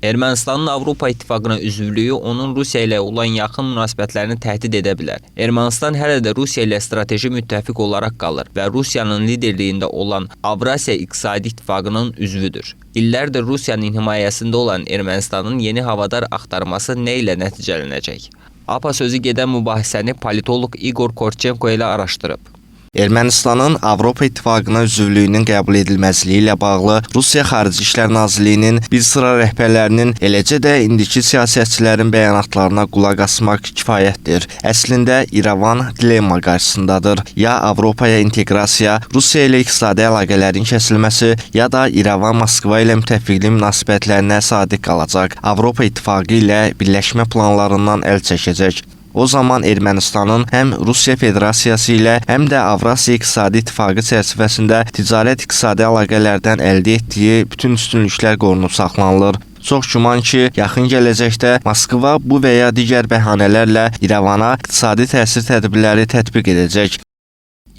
Ermənistanın Avropa İttifaqına üzvlüyü onun Rusiya ilə olan yaxın münasibətlərini təhdid edə bilər. Ermənistan hələ də Rusiya ilə strateji müttəfiq olaraq qalır və Rusiyanın liderliyində olan Avrasiya İqtisadi İttifaqının üzvüdür. İllərdir Rusiyanın himayəsində olan Ermənistanın yeni havadar axtarması nə ilə nəticələnəcək? APA sözü gedən mübahisəni politoloq Igor Korchenko ilə araşdırıb. Ermənistanın Avropa İttifaqına üzvlüyünün qəbul edilməzliyi ilə bağlı Rusiya Xarici İşlər Nazirliyinin bir sıra rəhbərlərinin, eləcə də indiki siyasətçilərin bəyanatlarına qulaq asmaq kifayətdir. Əslində İrəvan dilemma qarşısındadır. Ya Avropaya inteqrasiya, Rusiya ilə iqtisadi əlaqələrin kəsilməsi, ya da İrəvan Moskva ilə müttəfiqlik münasibətlərinə sadiq qalacaq. Avropa İttifaqı ilə birləşmə planlarından əl çəkəcək. O zaman Ermənistanın həm Rusiya Federasiyası ilə, həm də Avrasiya İqtisadi İttifaqı çərçivəsində ticarət-iqtisadi əlaqələrdən əldə etdiyi bütün üstünlüklər qorunub saxlanılır. Çox güman ki, yaxın gələcəkdə Moskva bu və ya digər bəhanələrlə İrəvana iqtisadi təsir tədbirləri tətbiq edəcək.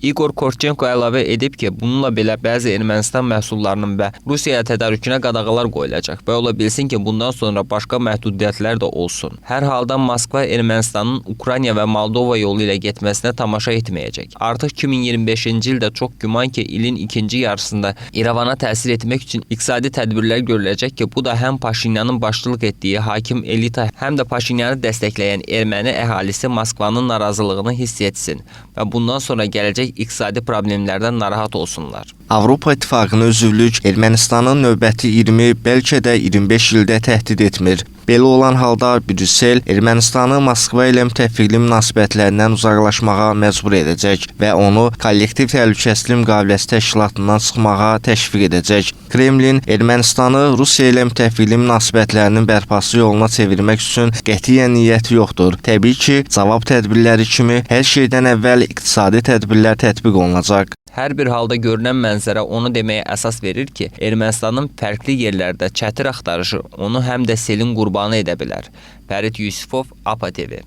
Igor Korchenko əlavə edib ki, bununla belə bəzi Ermənistan məhsullarının və Rusiyaya tədarükünə qadağalar qoyulacaq və ola bilsin ki, bundan sonra başqa məhdudiyyətlər də olsun. Hər halda Moskva Ermənistanın Ukrayna və Moldova yolu ilə getməsinə tamaşa etməyəcək. Artıq 2025-ci ildə çox güman ki, ilin ikinci yarısında İrəvana təsir etmək üçün iqtisadi tədbirlər görüləcək ki, bu da həm Paşinyanın başçılıq etdiyi hakim elita, həm də Paşinyanı dəstəkləyən erməni əhalisi Moskvanın narazılığını hiss etsin və bundan sonra gələcək iqtisadi problemlərdən narahat olsunlar. Avropa İttifaqına üzvlük Ermənistanın növbəti 20, bəlkə də 25 ildə təhdid etmir. Belə olan halda Brüssel Ermənistanı Moskva ilə müttəfiqlik münasibətlərindən uzaqlaşmağa məcbur edəcək və onu kollektiv təhlükəsizlik müqaviləsi təşkilatından çıxmağa təşviq edəcək. Kremlin Ermənistanı Rusiya ilə müttəfiqlik münasibətlərinin bərpası yoluna çevirmək üçün qətiyyən niyyəti yoxdur. Təbii ki, cavab tədbirləri kimi hər şeydən əvvəl iqtisadi tədbirlər tətbiq olunacaq. Hər bir halda görünən mənzərə onu deməyə əsas verir ki, Ermənistanın fərqli yerlərdə çətir axtarışı onu həm də selin qurbanı edə bilər. Fərid Yusifov, APA TV.